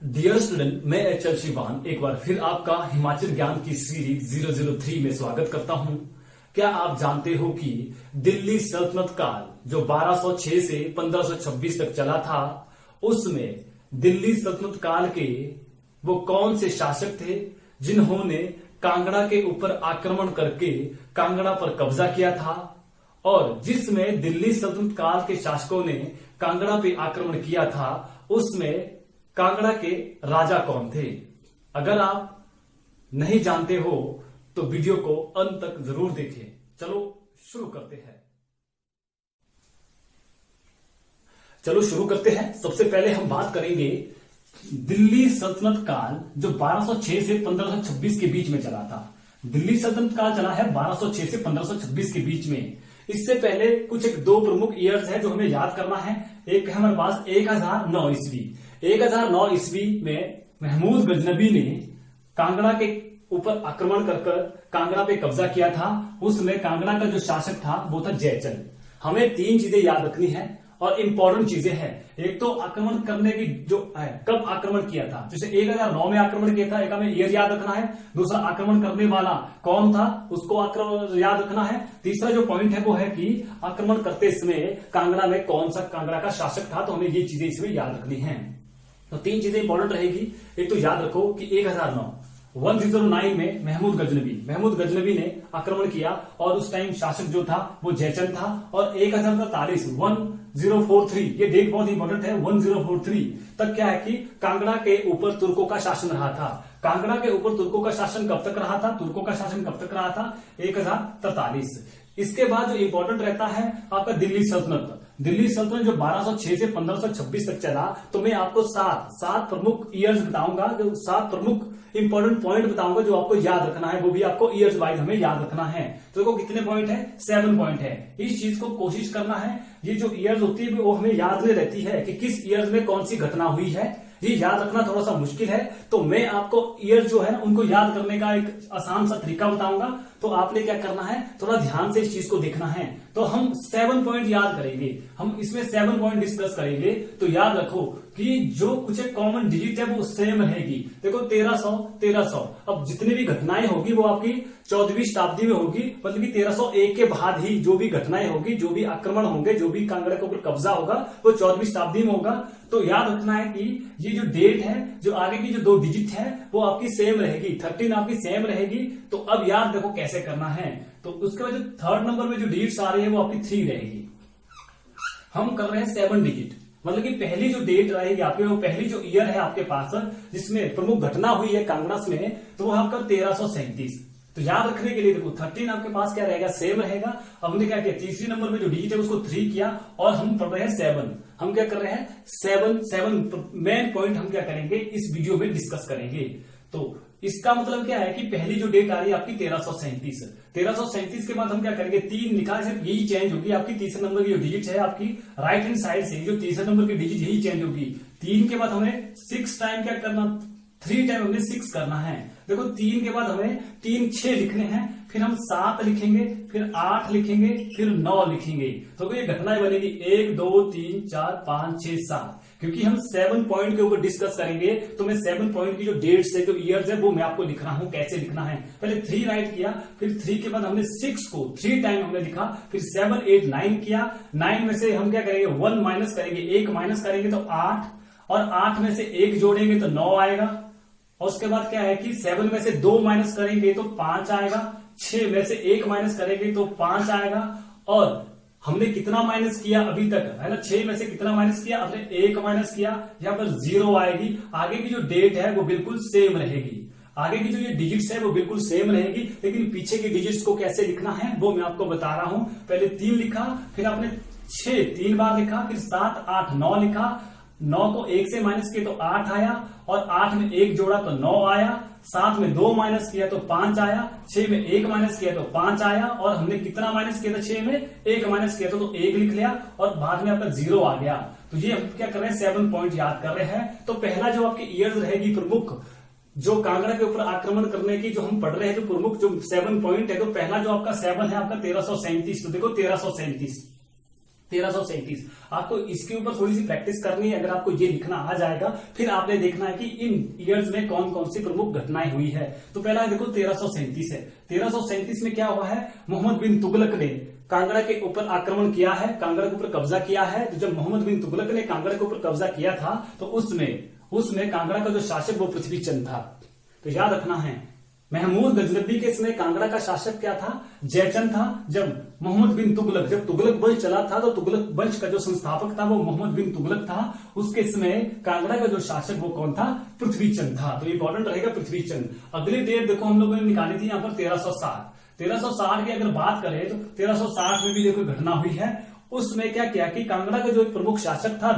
Dear student, मैं HL Shivan एक बार फिर आपका हिमाचल ज्ञान की सीरीज 003 में स्वागत करता हूं। क्या आप जानते हो कि दिल्ली सल्तनत काल जो 1206 से 1526 तक चला था, उसमें दिल्ली सल्तनत काल के वो कौन से शासक थे जिन्होंने कांगड़ा के ऊपर आक्रमण करके कांगड़ा पर कब्जा किया था, और जिसमें दिल्ली सल्तनत काल के शासकों ने कांगड़ा पे आक्रमण किया था उसमें कांगड़ा के राजा कौन थे। अगर आप नहीं जानते हो तो वीडियो को अंत तक जरूर देखें। चलो शुरू करते हैं। सबसे पहले हम बात करेंगे दिल्ली सल्तनत काल जो 1206 से 1526 के बीच में चला था। दिल्ली सल्तनत काल चला है 1206 से 1526 के बीच में। इससे पहले कुछ दो प्रमुख ईयर्स है जो हमें याद करना है। एक है हमारे पास 1009 ईस्वी। 1009 ईस्वी में महमूद गजनबी ने कांगड़ा के ऊपर आक्रमण कर कांगड़ा पे कब्जा किया था। उसमें कांगड़ा का जो शासक था वो था जयचंद। हमें तीन चीजें याद रखनी है और इंपॉर्टेंट चीजें हैं। एक तो आक्रमण करने की जो है, कब आक्रमण किया था, जैसे 1009 में आक्रमण किया था, एक हमें ईयर याद रखना है। दूसरा, आक्रमण करने वाला कौन था उसको आक्रमण याद रखना है। तीसरा जो पॉइंट है वो है कि आक्रमण करते समय कांगड़ा में कौन सा कांगड़ा का शासक था, तो हमें ये चीजें इसमें याद रखनी है। तो तीन चीजें इंपॉर्टेंट रहेगी। एक तो याद रखो कि 1009 में महमूद गजनबी ने आक्रमण किया और उस टाइम शासक जो था वो जयचंद था। और 1043 ये डेट बहुत इंपॉर्टेंट है। 1043 तक क्या है कि कांगड़ा के ऊपर तुर्कों का शासन रहा था। कांगड़ा के ऊपर तुर्कों का शासन कब तक रहा था? 1043। इसके बाद जो इंपॉर्टेंट रहता है आपका दिल्ली सल्तनत जो 1206 से 1526 तक चला। तो मैं आपको सात प्रमुख ईयर्स बताऊंगा, जो 7 प्रमुख इंपॉर्टेंट पॉइंट बताऊंगा जो आपको याद रखना है। वो भी आपको ईयर्स वाइज हमें याद रखना है। तो देखो कितने पॉइंट है? 7 पॉइंट है। इस चीज को कोशिश करना है, ये जो ईयर्स होती है वो हमें याद नहीं रहती है कि किस ईयर्स में कौन सी घटना हुई है। ये याद रखना थोड़ा सा मुश्किल है। तो मैं आपको ईयर जो है ना उनको याद करने का एक आसान सा तरीका बताऊंगा। तो आपने क्या करना है, थोड़ा ध्यान से इस चीज को देखना है। तो हम 7 पॉइंट याद करेंगे, हम इसमें 7 पॉइंट डिस्कस करेंगे। तो याद रखो कि जो कुछ कॉमन डिजिट है वो सेम रहेगी। देखो 1300। अब जितनी भी घटनाएं होगी वो आपकी 14वीं शताब्दी में होगी, मतलब कि 1301 के बाद ही जो भी घटनाएं होगी, जो भी आक्रमण होंगे, जो भी कांगड़ा के ऊपर कब्जा होगा वो 14वीं शताब्दी में होगा। तो याद रखना है कि ये जो डेट है, जो आगे की जो 2 डिजिट है वो आपकी सेम रहेगी, 13 आपकी सेम रहेगी। तो अब याद देखो कैसे करना है। तो उसके बाद जो 3rd नंबर में जो डिजिट्स आ रही है वो आपकी 3 रहेगी। हम कर रहे हैं 7 डिजिट, मतलब कि पहली जो डेट रहेगी आपके, वो पहली जो ईयर है आपके पास जिसमें प्रमुख घटना हुई है कांगड़ा में, तो वो आपका 1337। तो याद रखने के लिए देखो 13 आपके पास क्या रहेगा, सेम रहेगा। हमने क्या किया, तीसरी नंबर में जो डिजिट है उसको 3 किया और हम पढ़ रहे हैं 7। हम क्या कर रहे हैं 7 मेन पॉइंट हम क्या करेंगे इस वीडियो में डिस्कस करेंगे। तो इसका मतलब क्या है कि पहली जो डेट आ रही है आपकी 1337 के बाद हम क्या करेंगे, 3 लिखा, सिर्फ यही चेंज होगी आपकी। तीसरे नंबर की जो डिजिट है आपकी राइट हैंड साइड से, जो तीसरे नंबर की डिजिट यही चेंज होगी। 3 के बाद हमें 6 टाइम क्या करना, 3 टाइम हमें 6 करना है। देखो 3 के बाद हमें 6 लिखने हैं, फिर हम 7 लिखेंगे, फिर 8 लिखेंगे, फिर 9 लिखेंगे। तो ये घटनाएं बनेगी 1 2 3 4 5 6 7। क्योंकि हम 7 पॉइंट के ऊपर डिस्कस करेंगे तो मैं 7 पॉइंट की जो डेट्स है, जो ईयर्स है, वो मैं आपको लिख रहा हूं कैसे लिखना है। पहले 3 राइट किया, फिर 3 के बाद हमने 6 को 3 टाइम हमने लिखा, फिर 7 8 9 किया। 9 में से हम क्या करेंगे, 1 माइनस करेंगे, 1 माइनस करेंगे तो 8, और 8 में से 1 जोड़ेंगे तो 9 आएगा। और उसके बाद क्या है कि 7 में से 2 माइनस करेंगे तो 5 आएगा। 6 में से 1 माइनस करेंगे तो 5 आएगा। और हमने कितना माइनस किया अभी तक, है ना, 6 में से कितना माइनस किया, हमने 1 माइनस किया, यहाँ पर 0 आएगी। आगे की जो डेट है वो बिल्कुल सेम रहेगी, आगे की जो ये डिजिट्स है वो बिल्कुल सेम रहेगी। लेकिन पीछे की डिजिट्स को कैसे लिखना है वो मैं आपको बता रहा हूं। पहले 3 लिखा, फिर आपने 6 3 बार लिखा, फिर 7 8 9 लिखा। 9 को 1 से माइनस किया तो 8 आया, और 8 में 1 जोड़ा तो 9 आया। 7 में 2 माइनस किया तो 5 आया। 6 में 1 माइनस किया तो 5 आया। और हमने कितना माइनस किया था, 6 में 1 माइनस किया था तो 1 लिख लिया, और बाद में आपका 0 आ गया। तो ये हम क्या कर रहे हैं, 7 पॉइंट याद कर रहे हैं। तो पहला जो आपकी ईयर्स रहेगी प्रमुख, जो कांगड़ा के ऊपर आक्रमण करने की जो हम पढ़ रहे हैं, जो प्रमुख जो 7 पॉइंट है, तो पहला जो आपका 7 है आपका 1337। तो देखो 1337 1337। आपको इसके ऊपर थोड़ी सी प्रैक्टिस करनी है। अगर आपको ये लिखना आ जाएगा, फिर आपने देखना है कि इन ईयर्स में कौन कौन सी प्रमुख घटनाएं हुई है। तो पहला देखो 1337 है। 1337 में क्या हुआ है, मोहम्मद बिन तुगलक ने कांगड़ा के ऊपर आक्रमण किया है, कांगड़ा के ऊपर कब्जा किया है। तो जब मोहम्मद बिन तुगलक ने कांगड़ा के ऊपर कब्जा किया था, तो उसमें कांगड़ा का जो शासक वो पृथ्वीचंद था। तो याद रखना है, महमूद गजनबी के समय कांगड़ा का शासक क्या था, जयचंद था। जब मोहम्मद बिन तुगलक, जब तुगलक वंश चला था, तो तुगलक वंश का जो संस्थापक था वो मोहम्मद बिन तुगलक था। उसके समय कांगड़ा का जो शासक वो कौन था, पृथ्वीचंद था। तो इंपॉर्टेंट रहेगा पृथ्वीचंद। अगली डेट देखो हम लोगों ने निकाली थी यहाँ पर 1360। 1360 की अगर बात करें तो 1360 में भी देखो घटना हुई है। उसमें क्या किया कि कांगड़ा का जो एक प्रमुख शासक था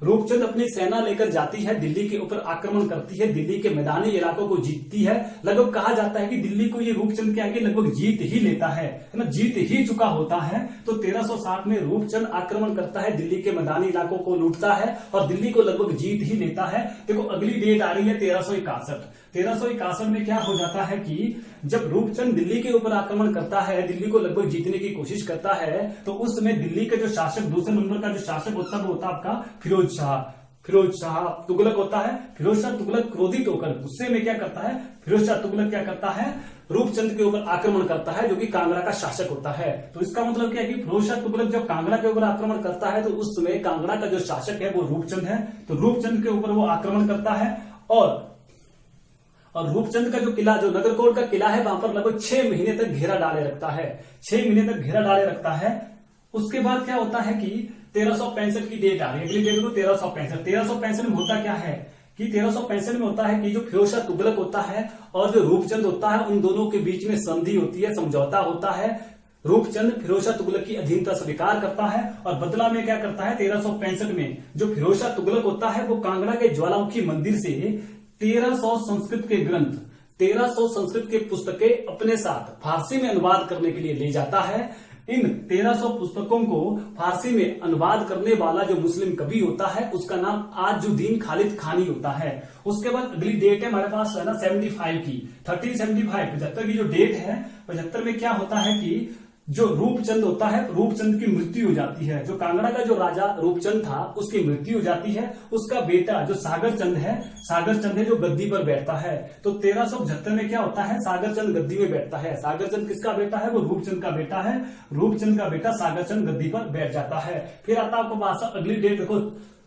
रूपचंद अपनी सेना लेकर जाती है, दिल्ली के ऊपर आक्रमण करती है, दिल्ली के मैदानी इलाकों को जीतती है। लगभग कहा जाता है कि दिल्ली को ये रूपचंद के आगे लगभग जीत ही लेता है ना, जीत ही चुका होता है। तो 1360 में रूपचंद आक्रमण करता है, दिल्ली के मैदानी इलाकों को लूटता है और दिल्ली को लगभग जीत ही लेता है। देखो अगली डेट आ रही है 1361। 1361 में क्या हो जाता है कि जब रूपचंद दिल्ली के ऊपर आक्रमण करता है, दिल्ली को लगभग जीतने की कोशिश करता है, तो उस समय दिल्ली का जो शासक, दूसरे नंबर का जो शासक होता है वो होता है आपका फिरोज शाह तुगलक होता है। फिरोज शाह तुगलक क्रोधित होकर गुस्से में क्या करता है, फिरोज शाह तुगलक क्या करता है, रूपचंद के ऊपर आक्रमण करता है, जो कि कांगड़ा का शासक होता है। तो इसका मतलब क्या है कि फिरोज शाह तुगलक जब कांगड़ा के ऊपर आक्रमण करता है, तो उस समय कांगड़ा का जो शासक है वो रूपचंद है। तो रूपचंद के ऊपर वो आक्रमण करता है और रूपचंद का जो किला, जो नगरकोट का किला है, वहां पर लगभग 6 महीने तक घेरा डाले रखता है। 6 महीने तक घेरा डाले रखता है। उसके बाद क्या होता है कि 1365 की डेट आ रही है। अगली डेट को 1365 में होता क्या है कि 1365 में होता है कि जो फिरोज शाह तुगलक होता है और जो रूपचंद होता है, उन दोनों के बीच में संधि होती है, समझौता होता है। रूपचंद फिरोज शाह तुगलक की अधीनता स्वीकार करता है और बदला में क्या करता है, 1365 में जो फिरोज शाह तुगलक होता है वो कांगड़ा के ज्वालामुखी मंदिर से 1300 संस्कृत के ग्रंथ, 1300 संस्कृत के पुस्तकें अपने साथ फारसी में अनुवाद करने के लिए ले जाता है। इन 1300 पुस्तकों को फारसी में अनुवाद करने वाला जो मुस्लिम कवि होता है, उसका नाम आजुद्दीन खालिद खानी होता है। उसके बाद अगली डेट है हमारे पास है ना 75 की, 1375 75 की जो डेट है, 75 में क्या होता है कि जो रूपचंद होता है, रूपचंद की मृत्यु हो जाती है। जो कांगड़ा का जो राजा रूपचंद था उसकी मृत्यु हो जाती है। उसका बेटा जो सागर चंद है जो गद्दी पर बैठता है। तो 1375 में क्या होता है, सागर चंद गद्दी में बैठता है। सागर चंद किसका बेटा है, वो रूपचंद का बेटा है। रूपचंद का बेटा सागर चंद गद्दी पर बैठ जाता है। फिर आता है आपको पास अगली डेट देखो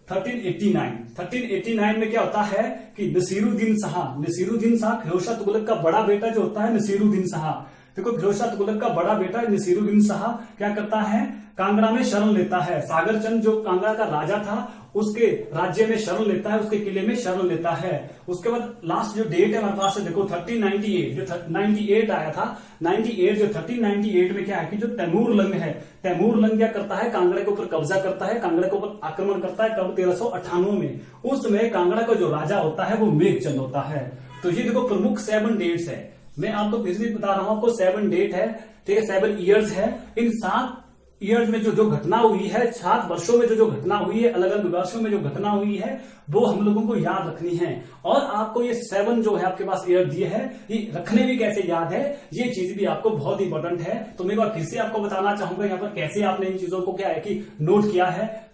1389 में क्या होता है कि नसीरुद्दीन शाह फिरोज शाह तुगलक का बड़ा बेटा जो होता है नसीरुद्दीन शाह। देखो फिरोज शाह तुगलक का बड़ा बेटा नसीरुद्दीन शाह क्या करता है, कांगड़ा में शरण लेता है। सागर चंद जो कांगड़ा का राजा था उसके राज्य में शरण लेता है, उसके किले में शरण लेता है। उसके बाद लास्ट जो डेट है हमारे पास देखो 1398 जो 98 आया था। 1398 में क्या है कि जो तैमूर लंग क्या करता है, कांगड़ा के ऊपर कब्जा करता है, कांगड़ा के ऊपर आक्रमण करता है। कब, 1398 में। उस समय कांगड़ा का जो राजा होता है वो मेघचंद होता है। तो ये देखो प्रमुख 7 डेट्स है। मैं आपको फिर से बता रहा हूं, आपको 7 डेट है, ठीक है, 7 ईयर्स है। इन 7 ईयर्स में जो घटना हुई है, 7 वर्षों में जो घटना हुई है, अलग अलग वर्षों में जो घटना हुई है, वो हम लोगों को याद रखनी है। और आपको ये 7 जो है आपके पास ईयर दिए हैं, ये रखने भी कैसे याद है, ये चीज भी आपको बहुत इंपॉर्टेंट है। तो मैं एक बार फिर से आपको बताना चाहूंगा यहाँ पर कैसे आपने इन चीजों को क्या है कि नोट किया है।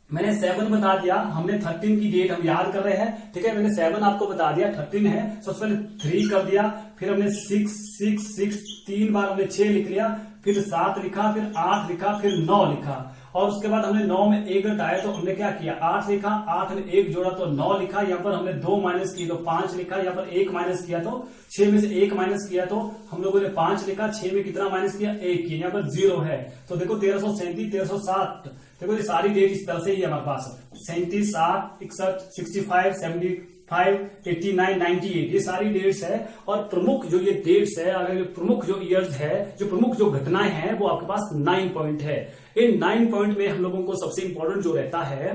मैंने 7 बता दिया, हमने 13 की डेट हम याद कर रहे हैं, ठीक है। मैंने 7 आपको बता दिया, 13 है। सबसे पहले 3 कर दिया, फिर हमने 6 3 बार हमने 6 लिख लिया, फिर 7 लिखा, फिर 8 लिखा, फिर 9 लिखा। और उसके बाद हमने 9 में 1 घटाया तो हमने क्या किया, 8 लिखा, 8 में 1 जोड़ा तो 9 लिखा। यहाँ पर हमने 2 माइनस किया तो 5 लिखा। यहाँ पर 1 माइनस किया तो 6 में से 1 माइनस किया तो हम लोगों ने 5 लिखा। 6 में कितना माइनस किया, 1 किया। यहाँ पर 0 है। तो देखो 1337, 1360, देखो ये सारी डेट इस तरह से ही है हमारे पास। 37, 60, 61, 65, 75, 89, 98, ये सारी डेट्स है। और प्रमुख जो ये डेट्स है, अगर प्रमुख जो ईयर्स है, जो प्रमुख जो घटनाएं हैं, वो आपके पास 9 पॉइंट है। इन 9 पॉइंट में हम लोगों को सबसे इंपॉर्टेंट जो रहता है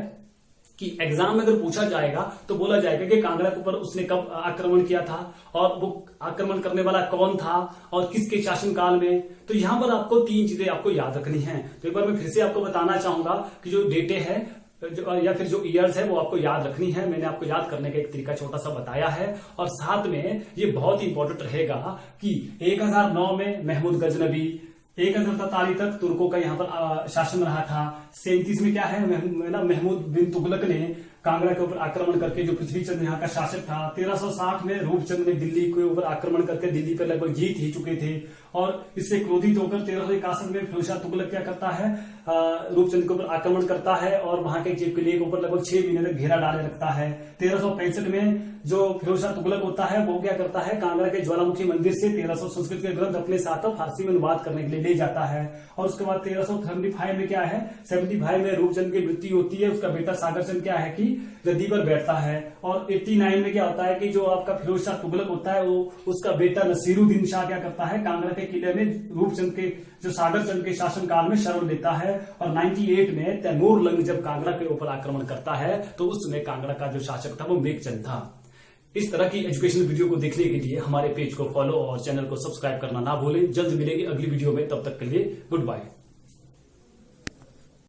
कि एग्जाम में अगर पूछा जाएगा तो बोला जाएगा कि कांगड़ा के ऊपर उसने कब आक्रमण किया था और वो आक्रमण करने वाला कौन था और किसके शासनकाल में। तो यहां पर आपको 3 चीजें आपको याद रखनी है। तो एक बार मैं फिर से आपको बताना चाहूंगा कि जो डेटे है या फिर जो ईयर्स है वो आपको याद रखनी है। मैंने आपको याद करने का एक तरीका छोटा सा बताया है। और साथ में ये बहुत इंपॉर्टेंट रहेगा कि 1009 में महमूद गजनबी, 1043 तक तुर्कों का यहाँ पर शासन रहा था। 37 में क्या है, महमूद बिन तुगलक ने कांगड़ा के ऊपर आक्रमण करके, जो पृथ्वी चंद यहाँ का शासक था। 1360 में रूपचंद ने दिल्ली के ऊपर आक्रमण करके दिल्ली पर लगभग जीत ही चुके थे, और इससे क्रोधित होकर 1361 में फिरोज शाह तुगलक क्या करता है, रूपचंद के ऊपर आक्रमण करता है और वहां के किले के ऊपर लगभग 6 महीने तक घेरा डाले रखता है। 1365 में जो फिरोज शाह तुगलक होता है वो क्या करता है, कांगड़ा के ज्वालामुखी मंदिर से 1300 संस्कृत के ग्रंथ अपने साथ फारसी में अनुवाद करने के लिए ले जाता है। और उसके बाद 1375 में क्या है, 75 में रूपचंद की मृत्यु होती है। उसका बेटा सागरचंद क्या है कि गद्दी पर बैठता है। और 89 में क्या होता है कि जो आपका फिरोज शाह तुगलक होता है वो उसका बेटा नसीरुद्दीन शाह क्या करता है, कांगड़ा के किले में रूपचंद के जो सागरचंद के शासनकाल में शरण लेता है। और 98 में तैमूर लंग जब कांगड़ा के ऊपर आक्रमण करता है तो उस समय कांगड़ा का जो शासक था वो मेघचंद था। इस तरह की एजुकेशनल वीडियो को देखने के लिए हमारे पेज को फॉलो और चैनल को सब्सक्राइब करना ना भूलें। जल्द मिलेंगे अगली वीडियो में, तब तक के लिए गुड बाय।